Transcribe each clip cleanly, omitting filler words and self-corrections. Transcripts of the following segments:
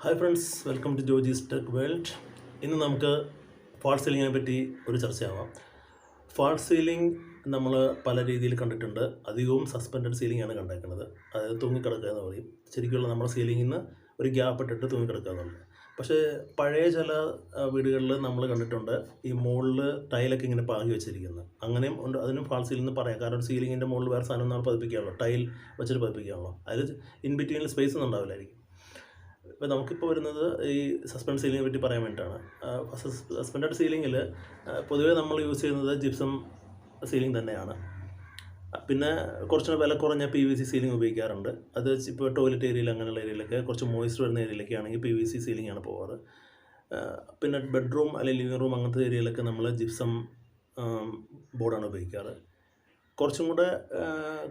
Hi friends, welcome to jojistechworld. ഇന്ന് നമുക്ക് fall സീലിങ്ങിനെ പറ്റി ഒരു ചർച്ചയാവാം. ഫാൾ സീലിംഗ് നമ്മൾ പല രീതിയിൽ കണ്ടിട്ടുണ്ട്. അധികവും സസ്പെൻഡഡ് സീലിംഗ് ആണ് കണ്ടേക്കുന്നത്. അതായത് തൂങ്ങിക്കിടക്കുക എന്ന് പറയും. ശരിക്കുള്ള നമ്മുടെ സീലിങ്ങിൽ നിന്ന് ഒരു ഗ്യാപ്പ് ഇട്ടിട്ട് തൂങ്ങിക്കിടക്കുക എന്നുള്ളത്. പക്ഷേ പഴയ ചില വീടുകളിൽ നമ്മൾ കണ്ടിട്ടുണ്ട് ഈ മുകളിൽ ടൈലൊക്കെ ഇങ്ങനെ പാകി വെച്ചിരിക്കുന്നത്. അങ്ങനെയും ഉണ്ട്. അതിനും ഫാൾ സീലിംഗ് എന്ന് പറയാം. കാരണം സീലിങ്ങിൻ്റെ മുകളിൽ വേറെ സാധനം നമ്മൾ പതിപ്പിക്കുകയാണല്ലോ, ടൈൽ വെച്ചിട്ട് പതിപ്പിക്കുകയാണല്ലോ. അതിൽ ഇൻ ബിറ്റ്വീനിൽ സ്പേസ് ഒന്നും ഉണ്ടാവില്ലായിരിക്കും. ഇപ്പോൾ നമുക്കിപ്പോൾ വരുന്നത് ഈ സസ്പെൻഡ് സീലിങ്ങിനെ പറ്റി പറയാൻ വേണ്ടിയിട്ടാണ്. സസ്പെൻഡഡ് സീലിങ്ങിൽ പൊതുവേ നമ്മൾ യൂസ് ചെയ്യുന്നത് ജിപ്സം സീലിംഗ് തന്നെയാണ്. പിന്നെ കുറച്ച് വില കുറഞ്ഞ PVC സീലിംഗ് ഉപയോഗിക്കാറുണ്ട്. അത് ഇപ്പോൾ ടോയ്ലറ്റ് ഏരിയയിൽ അങ്ങനെയുള്ള ഏരിയയിലൊക്കെ കുറച്ച് മോയ്സ്ചർ വരുന്ന ഏരിയയിലൊക്കെ ആണെങ്കിൽ PVC സീലിംഗ് ആണ് പോകാറ്. പിന്നെ ബെഡ്റൂം അല്ലെങ്കിൽ ലിവിംഗ് റൂം അങ്ങനത്തെ ഏരിയയിലൊക്കെ നമ്മൾ ജിപ്സം ബോർഡാണ് ഉപയോഗിക്കാറ്. കുറച്ചും കൂടെ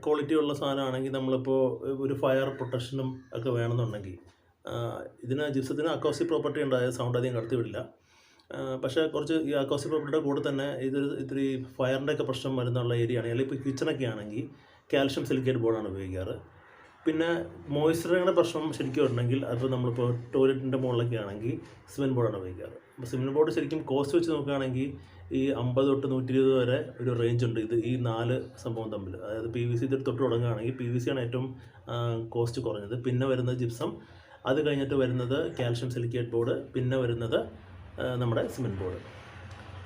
ക്വാളിറ്റി ഉള്ള സാധനമാണെങ്കിൽ നമ്മളിപ്പോൾ ഒരു ഫയർ പ്രൊട്ടക്ഷനും ഒക്കെ വേണമെന്നുണ്ടെങ്കിൽ ഇതിന് ജിപ്സത്തിന് അക്കോസ്റ്റിക് പ്രോപ്പർട്ടി ഉണ്ട്. അതായത് സൗണ്ട് അധികം കടത്തി വിടില്ല. പക്ഷേ കുറച്ച് ഈ അക്കോസ്റ്റിക് പ്രോപ്പർട്ടിയുടെ കൂടെ തന്നെ ഇത്തിരി ഫയറിൻ്റെ ഒക്കെ പ്രശ്നം വരുന്നുള്ള ഏരിയ ആണെങ്കിൽ, അല്ലെങ്കിൽ ഇപ്പോൾ കിച്ചണൊക്കെ ആണെങ്കിൽ കാൽഷ്യം സിലിക്കേറ്റ് ബോർഡാണ് ഉപയോഗിക്കാറ്. പിന്നെ മോയ്സ്ചറിൻ്റെ പ്രശ്നം ശരിക്കും ഉണ്ടെങ്കിൽ അതിപ്പോൾ നമ്മളിപ്പോൾ ടോയ്ലറ്റിൻ്റെ മുകളിലൊക്കെ ആണെങ്കിൽ സിമെൻറ്റ് ബോർഡാണ് ഉപയോഗിക്കാറ്. അപ്പോൾ സിമെൻറ്റ് ബോർഡ് ശരിക്കും കോസ്റ്റ് വെച്ച് നോക്കുകയാണെങ്കിൽ ഈ 50 തൊട്ട് 120 വരെ ഒരു റേഞ്ച് ഉണ്ട്. ഈ 4 സംഭവം തമ്മിൽ. അതായത് PVC തൊട്ട് തുടങ്ങുകയാണെങ്കിൽ PVC ആണ് ഏറ്റവും കോസ്റ്റ് കുറഞ്ഞത്. പിന്നെ വരുന്നത് ജിപ്സം, അത് കഴിഞ്ഞിട്ട് വരുന്നത് കാൽഷ്യം സിലിക്കേറ്റ് ബോർഡ്, പിന്നെ വരുന്നത് നമ്മുടെ സിമെൻറ്റ് ബോർഡ്.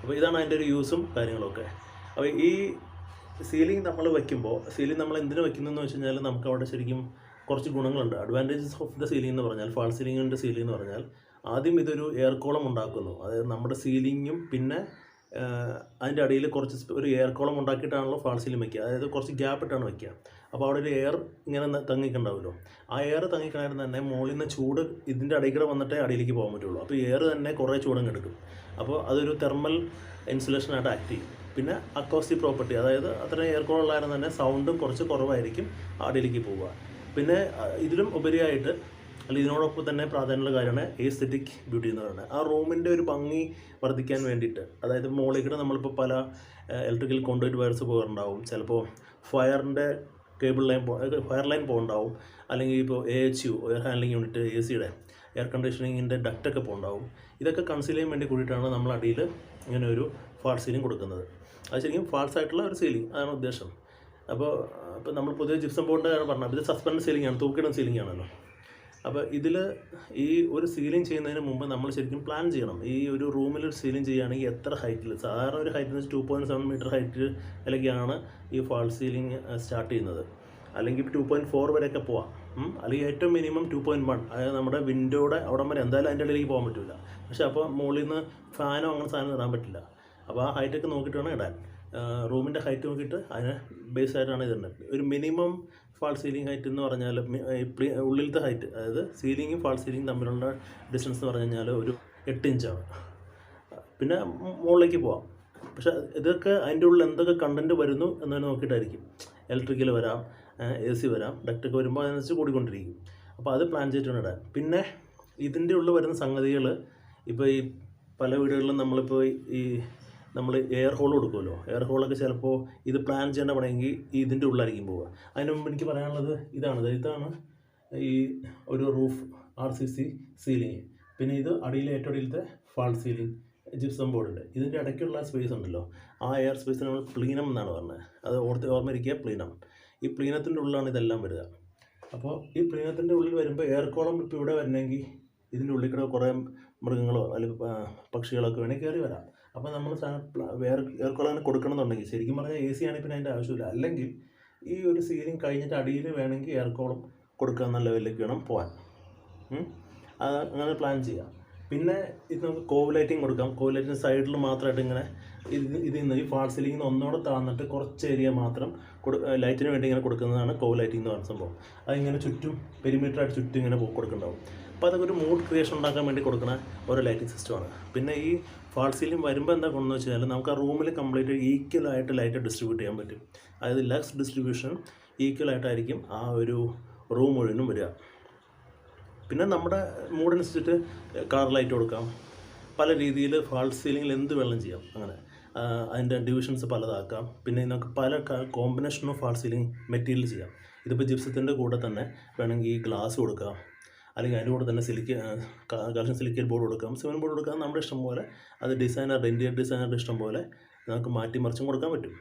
അപ്പോൾ ഇതാണ് അതിൻ്റെ ഒരു യൂസും കാര്യങ്ങളൊക്കെ. അപ്പോൾ ഈ സീലിംഗ് നമ്മൾ വയ്ക്കുമ്പോൾ, സീലിംഗ് നമ്മൾ എന്തിനു വയ്ക്കുന്നതെന്ന് വെച്ച് കഴിഞ്ഞാൽ നമുക്ക് അവിടെ ശരിക്കും കുറച്ച് ഗുണങ്ങളുണ്ട്. അഡ്വാൻറ്റേജസ് ഓഫ് ദ സീലിംഗ് എന്ന് പറഞ്ഞാൽ, ഫാൾ സീലിങ്ങിൻ്റെ സീലിംഗ് എന്ന് പറഞ്ഞാൽ, ആദ്യം ഇതൊരു എയർ കോളം ഉണ്ടാക്കുന്നു. അതായത് നമ്മുടെ സീലിങ്ങും പിന്നെ അതിൻ്റെ അടിയിൽ കുറച്ച് ഒരു എയർ കോളം ഉണ്ടാക്കിയിട്ടാണല്ലോ ഫാൾ സീലിംഗ് വയ്ക്കുക. അതായത് കുറച്ച് ഗ്യാപ്പ് ഇട്ടാണ് വയ്ക്കുക. അപ്പോൾ അവിടെ ഒരു എയർ ഇങ്ങനെ തങ്ങിക്കുണ്ടാവുമല്ലോ. ആ എയർ തങ്ങിക്കണായിരുന്നു തന്നെ മുകളിൽ നിന്ന് ചൂട് ഇതിൻ്റെ അടിയിൽ വന്നിട്ടേ അടിയിലേക്ക് പോകാൻ പറ്റുള്ളൂ. അപ്പോൾ എയർ തന്നെ കുറേ ചൂടങ്ങ് എടുക്കും. അപ്പോൾ അതൊരു തെർമൽ ഇൻസുലേഷനായിട്ട് ആക്ട് ചെയ്യും. പിന്നെ അക്കോസ്റ്റിക് പ്രോപ്പർട്ടി, അതായത് അത്ര എയർ കോളം ഉള്ളായിരുന്നു തന്നെ സൗണ്ടും കുറച്ച് കുറവായിരിക്കും അടിയിലേക്ക് പോവുക. പിന്നെ ഇതിലും ഉപരിയായിട്ട്, അല്ലെങ്കിൽ ഇതിനോടൊപ്പം തന്നെ പ്രാധാന്യമുള്ള കാര്യമാണ് എസ്തെറ്റിക് ബ്യൂട്ടി എന്ന് പറയുന്നത്. ആ റൂമിൻ്റെ ഒരു ഭംഗി വർദ്ധിക്കാൻ വേണ്ടിയിട്ട്, അതായത് മുകളിൽ കൂടെ നമ്മളിപ്പോൾ പല ഇലക്ട്രിക്കൽ കോൺഡുയിറ്റ് വയർസ് പോകാറുണ്ടാവും. ചിലപ്പോൾ ഫയറിൻ്റെ കേബിൾ ലൈൻ ഫയർ ലൈൻ പോകുന്നുണ്ടാവും. അല്ലെങ്കിൽ ഇപ്പോൾ AHU എയർ ഹാൻഡ്ലിംഗ് യൂണിറ്റ്, AC-യുടെ എയർ കണ്ടീഷനിങ്ങിൻ്റെ ഡക്റ്റൊക്കെ പോകുന്നുണ്ടാവും. ഇതൊക്കെ കൺസീൽ ചെയ്യാൻ വേണ്ടി കൂടിയിട്ടാണ് നമ്മൾ അടിയിൽ ഇങ്ങനെ ഒരു ഫാൾ സീലിംഗ് കൊടുക്കുന്നത്. അത് ശരിക്കും ഫാൾസ് ആയിട്ടുള്ള ഒരു സീലിംഗ് അതാണ് ഉദ്ദേശം. അപ്പോൾ നമ്മൾ പൊതുവെ ജിപ്സം ബോർഡിൻ്റെ കാര്യം പറഞ്ഞാൽ ഇത് സസ്പെൻഡ് സീലിംഗ് ആണ്, തൂക്കിയിടുന്ന സീലിംഗ് ആണല്ലോ. അപ്പോൾ ഇതിൽ ഈ ഒരു സീലിംഗ് ചെയ്യുന്നതിന് മുമ്പ് നമ്മൾ ശരിക്കും പ്ലാൻ ചെയ്യണം. ഈ ഒരു റൂമിൽ ഒരു സീലിംഗ് ചെയ്യുകയാണെങ്കിൽ എത്ര ഹൈറ്റിൽ, സാധാരണ ഒരു ഹൈറ്റിൽ 2.7 മീറ്റർ ഹൈറ്റിലൊക്കെയാണ് ഈ ഫാൾ സീലിംഗ് സ്റ്റാർട്ട് ചെയ്യുന്നത്. അല്ലെങ്കിൽ 2.4 വരെയൊക്കെ പോവാം. അല്ലെങ്കിൽ ഏറ്റവും മിനിമം 2.1, അതായത് നമ്മുടെ വിൻഡോയുടെ അവിടം വരെ എന്തായാലും അതിൻ്റെ ഇടയിലേക്ക് പോകാൻ പറ്റില്ല. പക്ഷേ അപ്പോൾ മുകളിൽ നിന്ന് ഫാനോ അങ്ങനെ സാധനം ഇടാൻ പറ്റില്ല. അപ്പോൾ ആ ഹൈറ്റൊക്കെ നോക്കിയിട്ട് വേണം ഇടാൻ. റൂമിൻ്റെ ഹൈറ്റ് നോക്കിയിട്ട് അതിന് ബേസ് ആയിട്ടാണ് ഇതുണ്ട്. ഒരു മിനിമം ഫാൾ സീലിംഗ് ഹൈറ്റ് എന്ന് പറഞ്ഞാൽ ഉള്ളിലത്തെ ഹൈറ്റ്, അതായത് സീലിംഗും ഫാൾ സീലിംഗും തമ്മിലുള്ള ഡിസ്റ്റൻസ് എന്ന് പറഞ്ഞു കഴിഞ്ഞാൽ ഒരു 8 ഇഞ്ചാണ്. പിന്നെ മുകളിലേക്ക് പോവാം. പക്ഷേ ഇതൊക്കെ അതിൻ്റെ ഉള്ളിൽ എന്തൊക്കെ കണ്ടൻറ്റ് വരുന്നു എന്നതിന് നോക്കിയിട്ടായിരിക്കും. ഇലക്ട്രിക്കൽ വരാം, AC വരാം, ഡക്റ്റൊക്കെ വരുമ്പോൾ അതിനനുസരിച്ച് കൂടിക്കൊണ്ടിരിക്കും. അപ്പോൾ അത് പ്ലാൻ ചെയ്തിട്ടാണ് ഇടാൻ. പിന്നെ ഇതിൻ്റെ ഉള്ളിൽ വരുന്ന സംഗതികൾ, ഇപ്പോൾ ഈ പല വീടുകളിലും നമ്മളിപ്പോൾ നമ്മൾ എയർ ഹോൾ കൊടുക്കുമല്ലോ. എയർ ഹോളൊക്കെ ചിലപ്പോൾ ഇത് പ്ലാൻ ചെയ്യേണ്ട പണമെങ്കിൽ ഇതിൻ്റെ ഉള്ളിലായിരിക്കും പോവുക. അതിന് മുമ്പ് എനിക്ക് പറയാനുള്ളത് ഇതാണ് ഈ ഒരു റൂഫ് RCC സീലിംഗ്. പിന്നെ ഇത് അടിയിലെ ഏറ്റവും അടിയിലത്തെ ഫാൾ സീലിംഗ് ജിപ്സം ബോർഡിൻ്റെ ഇതിൻ്റെ ഇടയ്ക്കുള്ള സ്പേസ് ഉണ്ടല്ലോ, ആ എയർ സ്പേസ് നമ്മൾ പ്ലീനം എന്നാണ് പറഞ്ഞത്. അത് ഓർമ്മയിരിക്കുക, പ്ലീനം. ഈ പ്ലീനത്തിൻ്റെ ഉള്ളിലാണ് ഇതെല്ലാം വരിക. അപ്പോൾ ഈ പ്ലീനത്തിൻ്റെ ഉള്ളിൽ വരുമ്പോൾ എയർ കോളം ഇപ്പോൾ ഇവിടെ വരണമെങ്കിൽ ഇതിൻ്റെ ഉള്ളിൽ കൂടെ കുറേ മൃഗങ്ങളോ അല്ലെങ്കിൽ പക്ഷികളൊക്കെ വേണമെങ്കിൽ കയറി വരാം. അപ്പോൾ നമ്മൾ എയർ കോളം കൊടുക്കണമെന്നുണ്ടെങ്കിൽ, ശരിക്കും പറഞ്ഞാൽ AC ആണെങ്കിൽ പിന്നെ അതിൻ്റെ ആവശ്യമില്ല. അല്ലെങ്കിൽ ഈ ഒരു സീലിംഗ് കഴിഞ്ഞിട്ട് അടിയിൽ വേണമെങ്കിൽ എയർ കോളം കൊടുക്കുക എന്ന ലെവലിലേക്ക് വേണം പോകാൻ. അത് അങ്ങനെ പ്ലാൻ ചെയ്യാം. പിന്നെ ഇത് നമുക്ക് കോവ് ലൈറ്റിംഗ് കൊടുക്കാം. കോവ് ലൈറ്റിൻ്റെ സൈഡിൽ മാത്രമായിട്ട് ഇങ്ങനെ ഇതിൽ ഈ ഫാൾ സീലിംഗിൽ നിന്ന് ഒന്നോടെ താഴ്ന്നിട്ട് കുറച്ച് ഏരിയ മാത്രം ലൈറ്റിന് വേണ്ടി ഇങ്ങനെ കൊടുക്കുന്നതാണ് കോവ് ലൈറ്റിംഗ് എന്ന് പറയുന്ന സംഭവം. അതിങ്ങനെ ചുറ്റും പെരിമീറ്ററായിട്ട് ചുറ്റും ഇങ്ങനെ കൊടുക്കുന്നുണ്ടാവും. അപ്പോൾ അതൊക്കെ ഒരു മൂഡ് ക്രിയേഷൻ ഉണ്ടാക്കാൻ വേണ്ടി കൊടുക്കുന്ന ഒരു ലൈറ്റിംഗ് സിസ്റ്റമാണ്. പിന്നെ ഈ ഫാൾ സീലിംഗ് വരുമ്പോൾ എന്താ കൊണ്ടെന്ന് വെച്ച് കഴിഞ്ഞാൽ നമുക്ക് ആ റൂമിൽ കംപ്ലീറ്റ് ഈക്വലായിട്ട് ലൈറ്റ് ഡിസ്ട്രിബ്യൂട്ട് ചെയ്യാൻ പറ്റും. അതായത് ലക്സ് ഡിസ്ട്രിബ്യൂഷൻ ഈക്വലായിട്ടായിരിക്കും ആ ഒരു റൂം മുഴുവനും വരിക. പിന്നെ നമ്മുടെ മൂഡനുസരിച്ചിട്ട് കളർ ലൈറ്റ് കൊടുക്കാം. പല രീതിയിൽ ഫാൾ സീലിങ്ങിൽ എന്ത് വേണം ചെയ്യാം. അങ്ങനെ അതിൻ്റെ ഡിവിഷൻസ് പലതാക്കാം. പിന്നെ നമുക്ക് പല combination of fall ceiling material ചെയ്യാം. ഇതിപ്പോൾ ജിപ്സത്തിൻ്റെ കൂടെ തന്നെ വേണമെങ്കിൽ ഗ്ലാസ് കൊടുക്കാം, അല്ലെങ്കിൽ അതിൻ്റെ കൂടെ തന്നെ കാൽഷ്യം സിലിക്കേറ്റ് ബോർഡ് കൊടുക്കാം, സിമെൻറ്റ് ബോർഡ് കൊടുക്കാം, നമ്മുടെ ഇഷ്ടം പോലെ. അത് ഇൻറ്റീരിയർ ഡിസൈനറുടെ ഇഷ്ടം പോലെ നമുക്ക് മാറ്റി മറിച്ചും കൊടുക്കാൻ പറ്റും.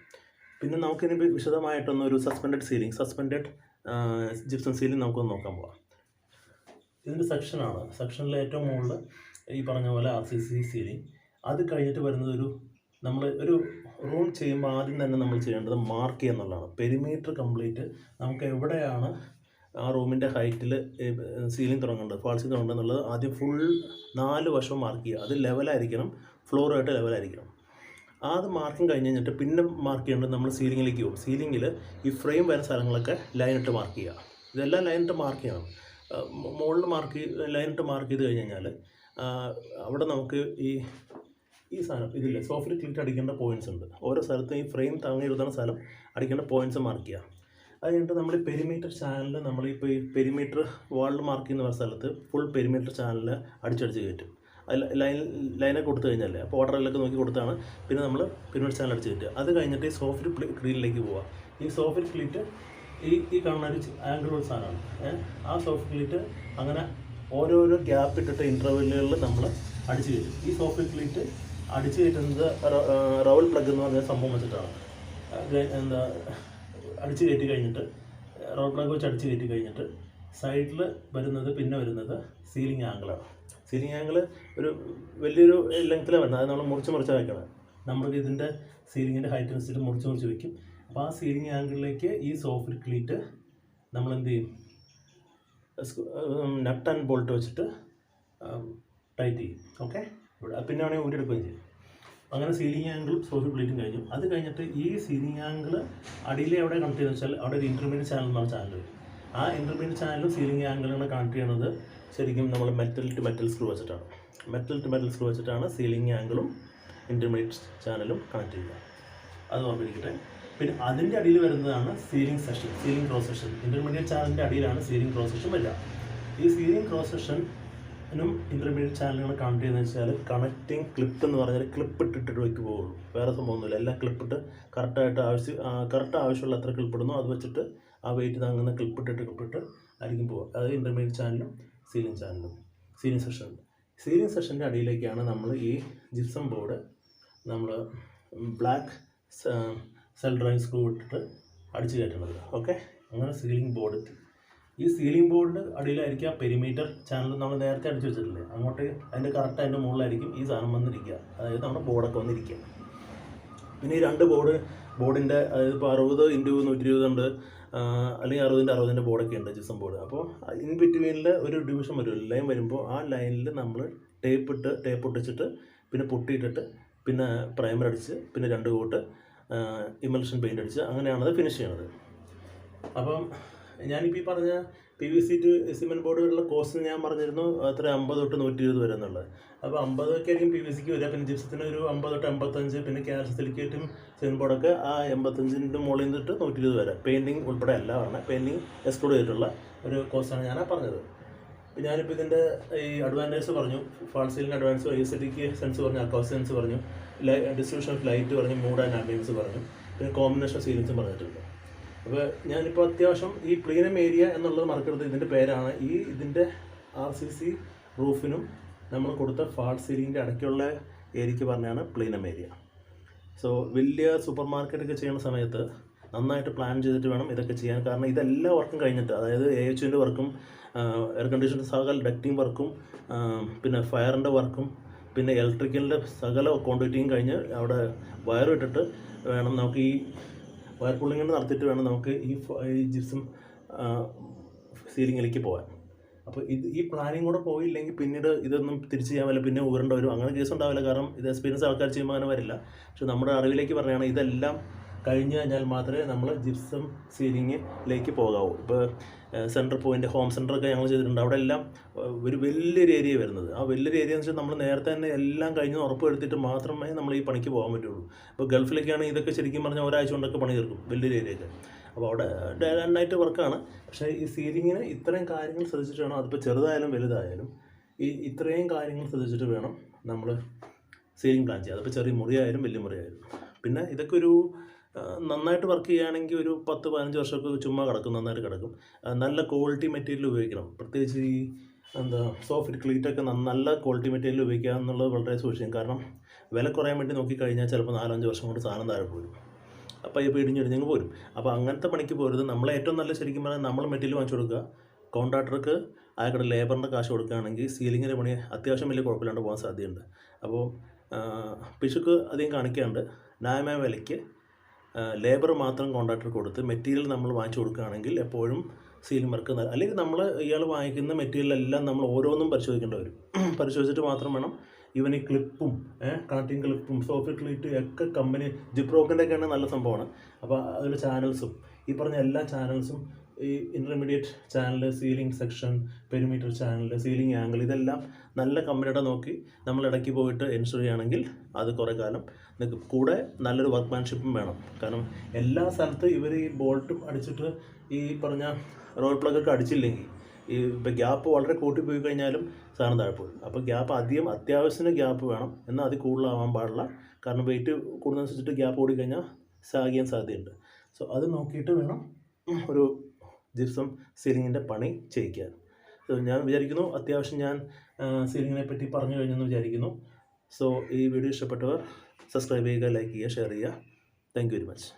പിന്നെ നമുക്കിനി വിശദമായിട്ടൊന്നൊരു സസ്പെൻഡഡ് ജിപ്സം സീലിംഗ് നമുക്കൊന്ന് നോക്കാൻ പോകാം. ഇതിൻ്റെ സെക്ഷനാണ്. സെക്ഷനിൽ ഏറ്റവും മുകളിൽ ഈ പറഞ്ഞ പോലെ RCC സീലിംഗ്. അത് കഴിഞ്ഞിട്ട് വരുന്നത് നമ്മൾ ഒരു റൂം ചെയ്യുമ്പോൾ ആദ്യം തന്നെ നമ്മൾ ചെയ്യേണ്ടത് മാർക്ക് ചെയ്യുക എന്നുള്ളതാണ്. പെരിമീറ്റർ കംപ്ലീറ്റ് നമുക്ക് എവിടെയാണ് ആ റൂമിൻ്റെ ഹൈറ്റിൽ സീലിംഗ് തുടങ്ങേണ്ടത്, ഫാൾ സീലിംഗ് തുടങ്ങേണ്ടത് എന്നുള്ളത് ആദ്യം ഫുൾ 4 വശവും മാർക്ക് ചെയ്യുക. അത് ലെവലായിരിക്കണം, ഫ്ലോറുമായിട്ട് ലെവലായിരിക്കണം. അത് മാർക്കിങ് കഴിഞ്ഞ് കഴിഞ്ഞിട്ട് പിന്നെ മാർക്ക് ചെയ്യേണ്ടത് നമ്മൾ സീലിങ്ങിലേക്ക് പോകും. സീലിങ്ങിൽ ഈ ഫ്രെയിം വരുന്ന സ്ഥലങ്ങളൊക്കെ ലൈനിട്ട് മാർക്ക് ചെയ്യുക. ഇതെല്ലാം ലൈനിട്ട് മാർക്ക് ചെയ്യണം. മുകളിൽ ലൈനിട്ട് മാർക്ക് ചെയ്ത് കഴിഞ്ഞ് കഴിഞ്ഞാൽ അവിടെ നമുക്ക് ഈ സാധനം ഇതില്ല, സോഫ്റ്റ് ക്ലിറ്റ് അടിക്കേണ്ട പോയിൻറ്റ്സ് ഉണ്ട്. ഓരോ സ്ഥലത്തും ഈ ഫ്രെയിം താങ്ങിയിരുന്ന സ്ഥലം അടിക്കേണ്ട പോയിൻറ്റ്സ് മാർക്ക് ചെയ്യുക. അത് കഴിഞ്ഞിട്ട് നമ്മൾ ഈ പെരിമീറ്റർ ചാനൽ നമ്മളിപ്പോൾ ഈ പെരിമീറ്റർ വാളിൽ മാർക്ക് ചെയ്യുന്ന സ്ഥലത്ത് ഫുൾ പെരിമീറ്റർ ചാനൽ അടിച്ചടിച്ച് കയറ്റും. അത് ലൈനൊക്കെ കൊടുത്തു കഴിഞ്ഞാൽ അപ്പോൾ ഓർഡറിലൊക്കെ നോക്കി കൊടുത്താണ് പിന്നെ നമ്മൾ പെരിമീറ്റർ ചാനൽ അടിച്ച് കയറ്റുക. അത് കഴിഞ്ഞിട്ട് ഈ സോഫ്റ്റ് ക്ലീറ്റിലേക്ക് പോവുക. ഈ സോഫ്റ്റ് ക്ലീറ്റ് ഈ കാണുന്ന ഒരു ആംഗിളുള്ള സാധനമാണ്. ആ സോഫ്റ്റ് ക്ലീറ്റ് അങ്ങനെ ഓരോരോ ഗ്യാപ്പ് ഇട്ടിട്ട് ഇൻ്റർവെല്ലുകളിൽ നമ്മൾ അടിച്ച് കയറ്റും. ഈ സോഫ്റ്റ് ക്ലീറ്റ് അടിച്ച് കയറ്റുന്നത് റൗൾ പ്ലഗ് എന്ന് പറഞ്ഞ സംഭവം വെച്ചിട്ടാണ്. അടിച്ച് കയറ്റി കഴിഞ്ഞിട്ട് റൗൾ പ്ലഗ് വെച്ച് അടിച്ച് കയറ്റി കഴിഞ്ഞിട്ട് സൈഡിൽ വരുന്നത് സീലിംഗ് ആംഗിളാണ്. സീലിംഗ് ആംഗിൾ ഒരു വലിയൊരു ലെങ്ത്തിലാണ് വരുന്നത്. അത് നമ്മൾ മുറിച്ച് വയ്ക്കണം. നമുക്ക് ഇതിൻ്റെ സീലിങ്ങിൻ്റെ ഹൈറ്റ് അനുസരിച്ച് മുറിച്ച് വയ്ക്കും. അപ്പോൾ ആ സീലിംഗ് ആംഗിളിലേക്ക് ഈ സോഫ്റ്റ് ക്ലീറ്റ് നമ്മൾ എന്ത് ചെയ്യും, നട്ട് ആൻഡ് ബോൾട്ട് വെച്ചിട്ട് ടൈറ്റ് ചെയ്യും. ഓക്കെ, പിന്നെ വേണമെങ്കിൽ ഊരിയെടുക്കുകയും ചെയ്യും. അങ്ങനെ സീലിംഗ് ആംഗിളും സോഫ്റ്റ് പ്ലേറ്റും കഴിഞ്ഞു. അത് കഴിഞ്ഞിട്ട് ഈ സീലിംഗ് ആംഗിൾ അടിയിൽ എവിടെ കണക്ട് ചെയ്യുന്നത് വെച്ചാൽ അവിടെ ഒരു ഇൻ്റർമീഡിയറ്റ് ചാനൽ എന്ന് പറഞ്ഞ ചാനൽ വരും. ആ ഇൻ്റർമീഡിയറ്റ് ചാനലും സീലിംഗ് ആംഗിളിനെ കണക്ട് ചെയ്യുന്നത് ശരിക്കും നമ്മൾ മെറ്റൽ ടു മെറ്റൽ സ്ക്രൂ വെച്ചിട്ടാണ് സീലിംഗ് ആംഗിളും ഇൻ്റർമീഡിയറ്റ് ചാനലും കണക്ട് ചെയ്യുക. അത് ഓർമ്മിരിക്കട്ടെ. പിന്നെ അതിൻ്റെ അടിയിൽ വരുന്നതാണ് സീലിംഗ് ക്രോസ് സെക്ഷൻ. ഇൻ്റർമീഡിയറ്റ് ചാനലിൻ്റെ അടിയിലാണ് സീലിംഗ് ക്രോസ് സെക്ഷൻ വരിക. ഈ സീലിംഗ് ക്രോസ് സെക്ഷനും ഇൻ്റർമീഡിയറ്റ് ചാനലുകൾ കണക്ട് ചെയ്യുന്നത് വെച്ചാൽ കണക്റ്റിംഗ് ക്ലിപ്പ് എന്ന് പറഞ്ഞാൽ ക്ലിപ്പ് ഇട്ടിട്ട് വയ്ക്ക് പോകുള്ളൂ. വേറെ സംഭവമൊന്നുമില്ല. എല്ലാം ക്ലിപ്പിട്ട് കറക്റ്റ് ആവശ്യമുള്ള എത്ര ക്ലിപ്പിടുന്നോ അത് വെച്ചിട്ട് ആ വെയിറ്റ് താങ്ങുന്ന ക്ലിപ്പിട്ടിട്ട് ആയിരിക്കും പോവുക. അത് ഇൻ്റർമീഡിയറ്റ് ചാനലും സീലിംഗ് സെക്ഷൻ്റെ അടിയിലേക്കാണ് നമ്മൾ ഈ ജിപ്സം ബോർഡ് നമ്മൾ ബ്ലാക്ക് സെൽ ഡ്രൈവിംഗ് സ്ക്രൂ ഇട്ടിട്ട് അടിച്ച് കയറ്റുന്നത്. ഓക്കെ, അങ്ങനെ സീലിംഗ് ബോർഡ്. ഈ സീലിംഗ് ബോർഡിൻ്റെ അടിയിലായിരിക്കും ആ പെരിമീറ്റർ ചാനൽ നമ്മൾ നേരത്തെ അടിച്ച് വെച്ചിട്ടില്ലേ, അങ്ങോട്ട് കറക്റ്റ് അതിൻ്റെ മുകളിലായിരിക്കും ഈ സാധനം വന്നിരിക്കുക. അതായത് നമ്മുടെ ബോർഡൊക്കെ വന്നിരിക്കുക. പിന്നെ ഈ 2 ബോർഡിൻ്റെ അതായത് ഇപ്പോൾ 60x120 ഉണ്ട്, അല്ലെങ്കിൽ 60x60 ബോർഡൊക്കെ ഉണ്ട് ജിപ്സം ബോർഡ്. അപ്പോൾ ഇൻ ബിറ്റ്വീനിൽ ഒരു ഡിവിഷൻ വരും, ലൈൻ വരുമ്പോൾ ആ ലൈനിൽ നമ്മൾ ടേപ്പ് ഒട്ടിച്ചിട്ട് പിന്നെ പൊട്ടിയിട്ടിട്ട് പിന്നെ പ്രൈമർ അടിച്ച് പിന്നെ 2 കോട്ട് ഇമൽഷൻ പെയിൻ്റ് അടിച്ച് അങ്ങനെയാണത് ഫിനിഷ് ചെയ്യണത്. അപ്പം ഞാനിപ്പോൾ ഈ പറഞ്ഞ PVC ടു സിമെൻറ്റ് ബോർഡ് വരെയുള്ള കോസ്റ്റ് ഞാൻ പറഞ്ഞിരുന്നു അത്ര 50 തൊട്ട് 120 വരെ എന്നുള്ളത്. അപ്പോൾ 50 ഒക്കെ ആയിരിക്കും PVCക്ക് വരിക. പിന്നെ ജിപ്സത്തിന് ഒരു 50 തൊട്ട് 55, പിന്നെ കാൽഷ്യം സിലിക്കേറ്റും സിമെൻറ്റ് ബോർഡൊക്കെ ആ 85ൻ്റെ മുകളിൽ നിന്നിട്ട് 120 വരെ. പെയിൻറ്റിങ് ഉൾപ്പെടെ അല്ല പറഞ്ഞത്, പെയിൻറ്റിങ് എക്സ്ക്ലൂഡ് ചെയ്തിട്ടുള്ള ഒരു കോസ്റ്റാണ് ഞാൻ പറഞ്ഞത്. ഞാനിപ്പോൾ ഇതിൻ്റെ ഈ അഡ്വാൻറ്റേജ് പറഞ്ഞു, fall ceiling advance, aesthetic sense പറഞ്ഞു, അക്കോസ്റ്റിക് സെൻസ് പറഞ്ഞു, ഡിസ്ട്രിബ്യൂഷൻ ഓഫ് ലൈറ്റ് പറഞ്ഞു, മൂഡ് ആൻഡ് ആംബിയൻസ് പറഞ്ഞു, പിന്നെ കോമ്പിനേഷൻ സീലിംഗ്സും പറഞ്ഞിട്ടുണ്ട്. അപ്പോൾ ഞാനിപ്പോൾ അത്യാവശ്യം ഈ പ്ലീനം ഏരിയ എന്നുള്ളത് മറക്കരുത്. ഇതിൻ്റെ പേരാണ്. ഇതിൻ്റെ RCC റൂഫിനും നമ്മൾ കൊടുത്ത ഫാൾ സീലിങ്ങിൻ്റെ ഇടയ്ക്കുള്ള ഏരിയയ്ക്ക് പറഞ്ഞാണ് പ്ലീനം ഏരിയ. സോ വലിയ സൂപ്പർ മാർക്കറ്റൊക്കെ ചെയ്യുന്ന സമയത്ത് നന്നായിട്ട് പ്ലാൻ ചെയ്തിട്ട് വേണം ഇതൊക്കെ ചെയ്യാൻ. കാരണം ഇതെല്ലാം വർക്കും കഴിഞ്ഞിട്ട്, അതായത് AHUവിൻ്റെ വർക്കും എയർ കണ്ടീഷണർ സകല ഡക്റ്റിംഗ് വർക്കും പിന്നെ ഫയറിൻ്റെ വർക്കും പിന്നെ ഇലക്ട്രിക്കലിൻ്റെ സകല കോൺട്രാക്റ്റിങ് കഴിഞ്ഞ് അവിടെ വയർ ഇട്ടിട്ട് വേണം നമുക്ക് ഈ വയർ പുള്ളിങ് നടത്തിയിട്ട് വേണം നമുക്ക് ഈ ജിപ്സം സീലിങ്ങിലേക്ക് പോകാൻ. അപ്പോൾ ഈ പ്ലാനിങ് കൂടെ പോയില്ലെങ്കിൽ പിന്നീട് ഇതൊന്നും തിരിച്ച് ചെയ്യാൻ പറ്റില്ല, പിന്നെ ഊരേണ്ട വരും. അങ്ങനെ കേസ് ഉണ്ടാവില്ല, കാരണം ഇത് എക്സ്പീരിയൻസ് ആൾക്കാർ ചെയ്യുമ്പോൾ അങ്ങനെ വരില്ല. പക്ഷെ നമ്മുടെ അറിവിലേക്ക് പറയുകയാണ് ഇതെല്ലാം കഴിഞ്ഞ് കഴിഞ്ഞാൽ മാത്രമേ നമ്മൾ ജിപ്സം സീലിങ്ങിലേക്ക് പോകാവൂ. ഇപ്പോൾ സെൻറ്റർ പോയിൻ്റ്, ഹോം സെൻറ്ററൊക്കെ ഞങ്ങൾ ചെയ്തിട്ടുണ്ട്. അവിടെ എല്ലാം ഒരു വലിയൊരു ഏരിയ വരുന്നത്. ആ വലിയൊരു ഏരിയ എന്ന് വെച്ചാൽ നമ്മൾ നേരത്തെ തന്നെ എല്ലാം കഴിഞ്ഞ് ഉറപ്പ് വരുത്തിയിട്ട് മാത്രമേ നമ്മൾ ഈ പണിക്ക് പോകാൻ പറ്റുള്ളൂ. ഇപ്പോൾ ഗൾഫിലൊക്കെയാണെങ്കിൽ ഇതൊക്കെ ശരിക്കും പറഞ്ഞാൽ ഒരാഴ്ച കൊണ്ടൊക്കെ പണി തീർക്കും വലിയൊരു ഏരിയയൊക്കെ. അപ്പോൾ അവിടെ ഡേ ആൻഡ് നൈറ്റ് വർക്കാണ്. പക്ഷേ ഈ സീലിങ്ങിന് ഇത്രയും കാര്യങ്ങൾ ശ്രദ്ധിച്ചിട്ട് വേണം, അതിപ്പോൾ ചെറുതായാലും വലുതായാലും ഇത്രയും കാര്യങ്ങൾ ശ്രദ്ധിച്ചിട്ട് വേണം നമ്മൾ സീലിംഗ് പ്ലാൻ ചെയ്യുക. അതിപ്പോൾ ചെറിയ മുറിയായാലും വലിയ മുറിയായാലും. പിന്നെ ഇതൊക്കെ ഒരു നന്നായിട്ട് വർക്ക് ചെയ്യുകയാണെങ്കിൽ ഒരു 10-15 വർഷമൊക്കെ ചുമ്മാ കിടക്കും, നന്നായിട്ട് കിടക്കും. നല്ല ക്വാളിറ്റി മെറ്റീരിയൽ ഉപയോഗിക്കണം. പ്രത്യേകിച്ച് ഈ എന്താ സോഫ്റ്റ് ക്ലീറ്റൊക്കെ നല്ല ക്വാളിറ്റി മെറ്റീരിയൽ ഉപയോഗിക്കുക എന്നുള്ളത് വളരെ സൂക്ഷിക്കും. കാരണം വില കുറയാൻ വേണ്ടി നോക്കിക്കഴിഞ്ഞാൽ ചിലപ്പോൾ 4-5 വർഷം കൊണ്ട് സാധനം താഴെ പോരും. അപ്പോൾ ഇപ്പോൾ ഇടിഞ്ഞിടിഞ്ഞങ്ങ് പോരും. അപ്പോൾ അങ്ങനത്തെ പണിക്ക് പോരുത്. നമ്മളെ ഏറ്റവും നല്ല ശരിക്കും പറഞ്ഞാൽ നമ്മൾ മെറ്റീരിയൽ വാങ്ങിച്ചു കൊടുക്കുക. കോൺട്രാക്ടർക്ക് അയാളുടെ ലേബറിൻ്റെ കാശ് കൊടുക്കുകയാണെങ്കിൽ സീലിങ്ങിൻ്റെ പണി അത്യാവശ്യം വലിയ കുഴപ്പമില്ലാണ്ട് പോകാൻ സാധ്യതയുണ്ട്. അപ്പോൾ പിശുക്ക് അധികം കാണിക്കാണ്ട് ന്യായമായ വിലയ്ക്ക് ലേബർ മാത്രം കോൺട്രാക്ടർ കൊടുത്ത് മെറ്റീരിയൽ നമ്മൾ വാങ്ങിച്ചു കൊടുക്കുകയാണെങ്കിൽ എപ്പോഴും സീലിംഗ് വർക്ക് അല്ലെങ്കിൽ നമ്മൾ ഇയാൾ വാങ്ങിക്കുന്ന മെറ്റീരിയലെല്ലാം നമ്മൾ ഓരോന്നും പരിശോധിക്കേണ്ടി വരും. പരിശോധിച്ചിട്ട് മാത്രം വേണം ഈവൻ ഈ ക്ലിപ്പും കണക്റ്റിംഗ് ക്ലിപ്പും സോഫ്റ്റ് ക്ലീറ്റ് ഒക്കെ കമ്പനി ജിപ്രോക്കിൻ്റെ ഒക്കെയാണ് നല്ല സംഭവമാണ്. അപ്പോൾ അതിൽ ചാനൽസും ഈ പറഞ്ഞ എല്ലാ ചാനൽസും ഈ intermediate channel, ceiling section, perimeter channel, ceiling angle, ഇതെല്ലാം നല്ല കമ്പനിയുടെ നോക്കി നമ്മൾ ഇടയ്ക്ക് പോയിട്ട് ഇൻസ്റ്റോൾ ചെയ്യുകയാണെങ്കിൽ അത് കുറേ കാലം നിൽക്കും. കൂടെ നല്ലൊരു വർക്ക്മാൻഷിപ്പും വേണം. കാരണം എല്ലാ സ്ഥലത്തും ഇവർ ഈ ബോൾട്ടും അടിച്ചിട്ട് ഈ പറഞ്ഞ റോഡ് പ്ലഗൊക്കെ അടിച്ചില്ലെങ്കിൽ ഈ ഇപ്പോൾ ഗ്യാപ്പ് വളരെ കൂട്ടിപ്പോയി കഴിഞ്ഞാലും സാധനം താഴെ പോകും. അപ്പോൾ ഗ്യാപ്പ് അത്യാവശ്യത്തിന് ഗ്യാപ്പ് വേണം, എന്നാൽ അത് കൂടുതലാവാൻ പാടില്ല. കാരണം വെയിറ്റ് കൂടുന്നതനുസരിച്ചിട്ട് ഗ്യാപ്പ് ഓടിക്കഴിഞ്ഞാൽ സാഗിയാൻ സാധ്യതയുണ്ട്. സോ അത് നോക്കിയിട്ട് വേണം ഒരു ജിപ്സം സീലിങ്ങിൻ്റെ പണി ചെയ്യിക്കാൻ. ഞാൻ വിചാരിക്കുന്നു അത്യാവശ്യം ഞാൻ സീലിങ്ങിനെ പറ്റി പറഞ്ഞു കഴിഞ്ഞെന്ന് വിചാരിക്കുന്നു. സോ ഈ വീഡിയോ ഇഷ്ടപ്പെട്ടവർ സബ്സ്ക്രൈബ് ചെയ്യുക, ലൈക്ക് ചെയ്യുക, ഷെയർ ചെയ്യുക. Thank you very much.